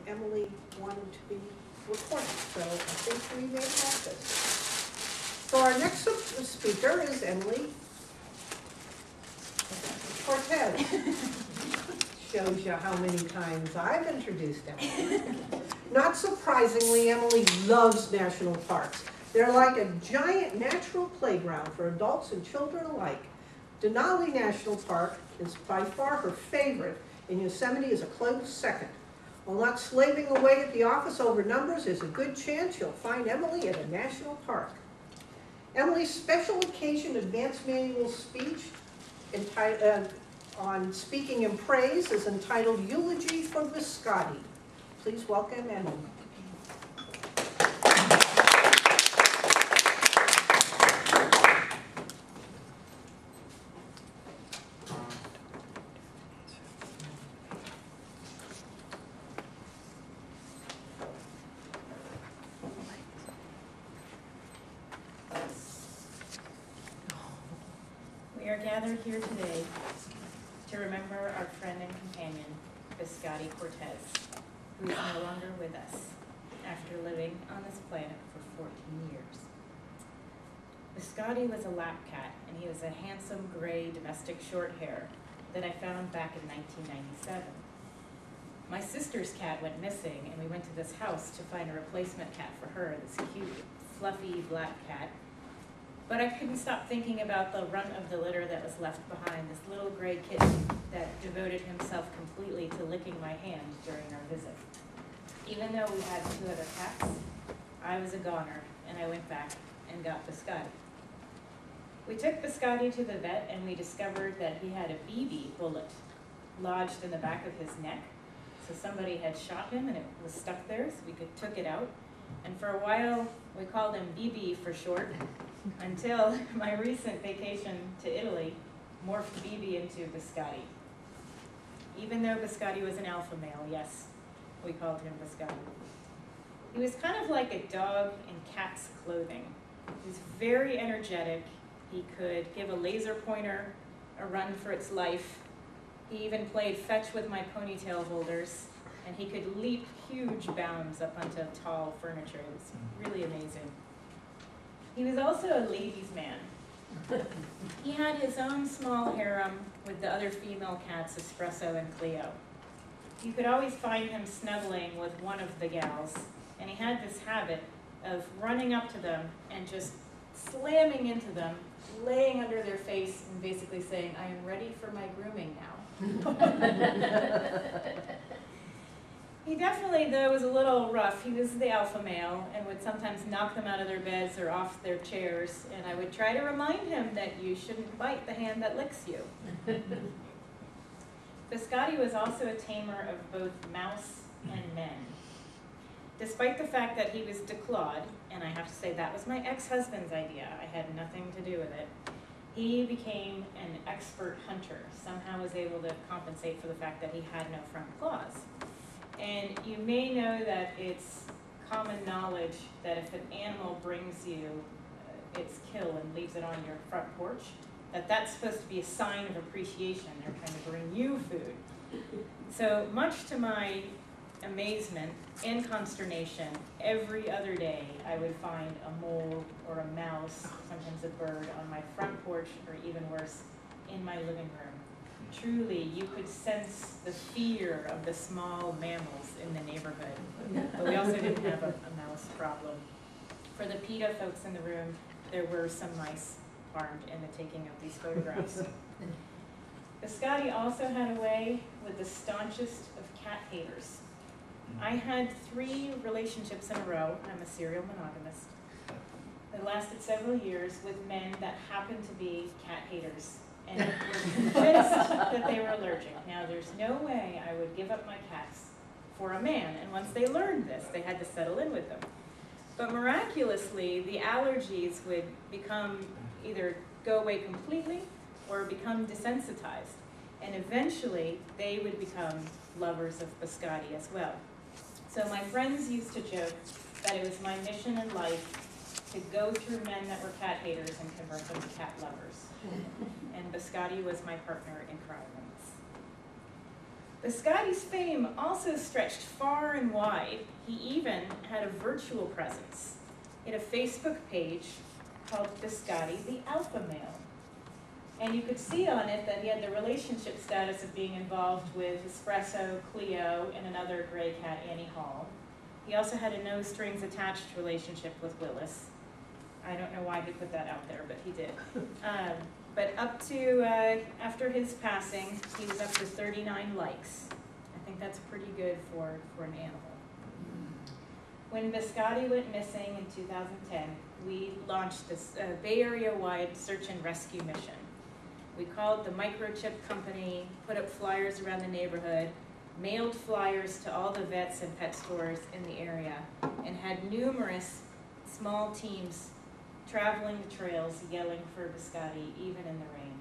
Emilie wanted to be recorded, so I think we may have this. So our next speaker is Emilie Cortez. Shows you how many times I've introduced Emilie. Not surprisingly, Emilie loves national parks. They're like a giant natural playground for adults and children alike. Denali National Park is by far her favorite, and Yosemite is a close second. While not slaving away at the office over numbers, there's a good chance you'll find Emilie at a national park. Emilie's special occasion advance manual speech on speaking in praise is entitled Eulogy for Biscotti. Please welcome Emilie. We are gathered here today to remember our friend and companion, Biscotti Cortez, who is no longer with us after living on this planet for 14 years. Biscotti was a lap cat, and he was a handsome gray domestic short hair that I found back in 1997. My sister's cat went missing, and we went to this house to find a replacement cat for her, this cute, fluffy black cat. But I couldn't stop thinking about the runt of the litter that was left behind, this little gray kitten that devoted himself completely to licking my hand during our visit. Even though we had 2 other cats, I was a goner, and I went back and got Biscotti. We took Biscotti to the vet, and we discovered that he had a BB bullet lodged in the back of his neck. So somebody had shot him, and it was stuck there, so we took it out. And for a while, we called him BB for short, until my recent vacation to Italy morphed BB into Biscotti. Even though Biscotti was an alpha male, yes, we called him Biscotti. He was kind of like a dog in cat's clothing. He was very energetic. He could give a laser pointer a run for its life. He even played fetch with my ponytail holders, and he could leap huge bounds up onto tall furniture. It was really amazing. He was also a ladies' man. He had his own small harem with the other female cats, Espresso and Cleo. You could always find him snuggling with one of the gals, and he had this habit of running up to them and just slamming into them, laying under their face and basically saying, "I am ready for my grooming now." He definitely, though, was a little rough. He was the alpha male and would sometimes knock them out of their beds or off their chairs, and I would try to remind him that you shouldn't bite the hand that licks you. Biscotti was also a tamer of both mouse and men. Despite the fact that he was declawed, and I have to say that was my ex-husband's idea, I had nothing to do with it, he became an expert hunter, somehow was able to compensate for the fact that he had no front claws. And you may know that it's common knowledge that if an animal brings you its kill and leaves it on your front porch, that's supposed to be a sign of appreciation. They're trying to bring you food. So much to my amazement and consternation, every other day I would find a mole or a mouse, sometimes a bird, on my front porch, or even worse, in my living room. Truly, you could sense the fear of the small mammals in the neighborhood. But we also didn't have a mouse problem. For the PETA folks in the room, there were some mice harmed in the taking of these photographs. Biscotti also had a way with the staunchest of cat haters. I had 3 relationships in a row. I'm a serial monogamist. That lasted several years with men that happened to be cat haters, and were convinced that they were allergic. Now, there's no way I would give up my cats for a man, and once they learned this, they had to settle in with them. But miraculously, the allergies would either go away completely or become desensitized, and eventually they would become lovers of Biscotti as well. So my friends used to joke that it was my mission in life to go through men that were cat haters and convert them to cat lovers. And Biscotti was my partner in crime on this. Biscotti's fame also stretched far and wide. He even had a virtual presence in a Facebook page called Biscotti the Alpha Male. And you could see on it that he had the relationship status of being involved with Espresso, Cleo, and another gray cat, Annie Hall. He also had a no-strings attached relationship with Willis. I don't know why he put that out there, but he did. But up to, after his passing, he was up to 39 likes. I think that's pretty good for an animal. When Biscotti went missing in 2010, we launched this Bay Area-wide search and rescue mission. We called the microchip company, put up flyers around the neighborhood, mailed flyers to all the vets and pet stores in the area, and had numerous small teams traveling the trails yelling for Biscotti, even in the rain.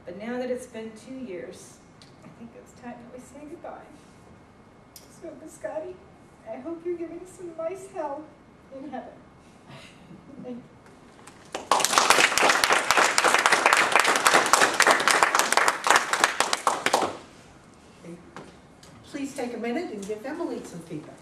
But now that it's been 2 years, I think it's time that we say goodbye. So Biscotti, I hope you're getting some nice help in heaven. Thank you. Please take a minute and give Emilie some feedback.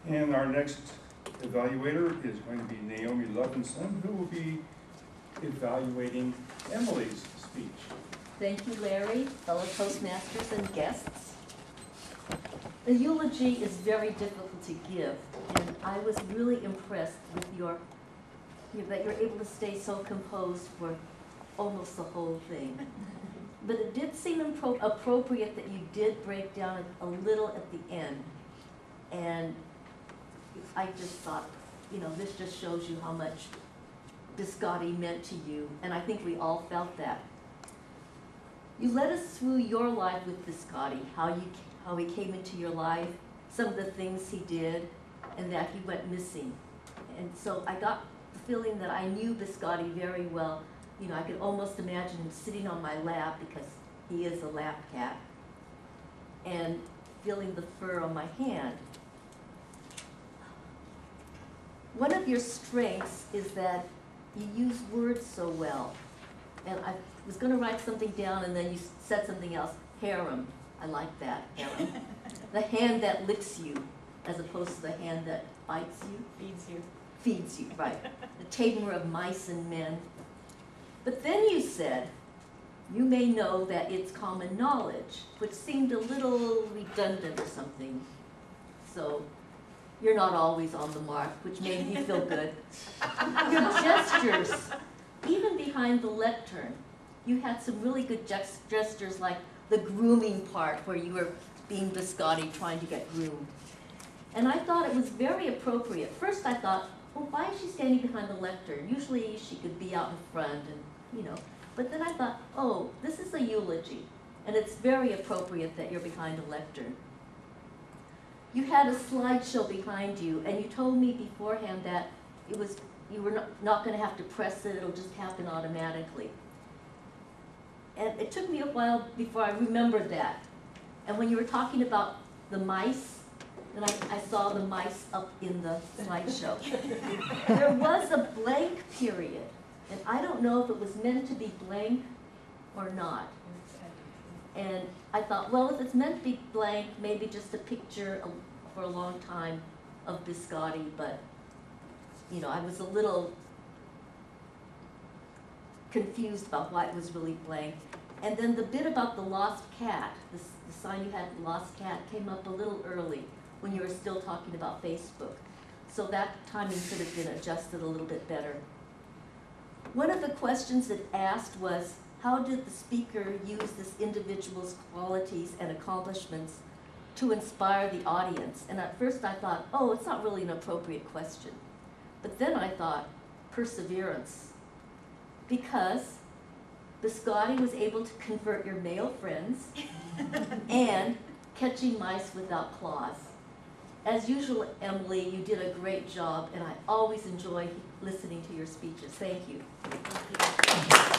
And our next evaluator is going to be Naomi Levinson, who will be evaluating Emilie's speech. Thank you, Larry, fellow Toastmasters and guests. The eulogy is very difficult to give, and I was really impressed with that you're able to stay so composed for almost the whole thing. But it did seem appropriate that you did break down a little at the end. And I just thought, this just shows you how much Biscotti meant to you, and I think we all felt that. You led us through your life with Biscotti, how he came into your life, some of the things he did, and that he went missing. And so I got the feeling that I knew Biscotti very well. I could almost imagine him sitting on my lap, because he is a lap cat, and feeling the fur on my hand. One of your strengths is that you use words so well. And I was going to write something down, and then you said something else. Harem. I like that, harem. The hand that licks you, as opposed to the hand that bites you. Feeds you. Feeds you, right. The tamer of mice and men. But then you said, you may know that it's common knowledge, which seemed a little redundant or something. So you're not always on the mark, which made me feel good. Your gestures, even behind the lectern, you had some really good gestures, like the grooming part where you were being Biscotti trying to get groomed. And I thought it was very appropriate. First I thought, well, why is she standing behind the lectern? Usually she could be out in front and, But then I thought, oh, this is a eulogy, and it's very appropriate that you're behind a lectern. You had a slideshow behind you, and you told me beforehand that you were not going to have to press it, it'll just happen automatically. And it took me a while before I remembered that. And when you were talking about the mice, then I saw the mice up in the slideshow. There was a blank period, and I don't know if it was meant to be blank or not. And I thought, well, if it's meant to be blank, maybe just a picture for a long time of Biscotti, but, I was a little confused about why it was really blank. And then the bit about the lost cat, the sign you had, lost cat, came up a little early when you were still talking about Facebook. So that timing could have been adjusted a little bit better. One of the questions it asked was, how did the speaker use this individual's qualities and accomplishments to inspire the audience? And at first I thought, oh, it's not really an appropriate question. But then I thought, perseverance. because biscotti was able to convert your male friends and catching mice without claws. As usual, Emilie, you did a great job, and I always enjoy listening to your speeches. Thank you.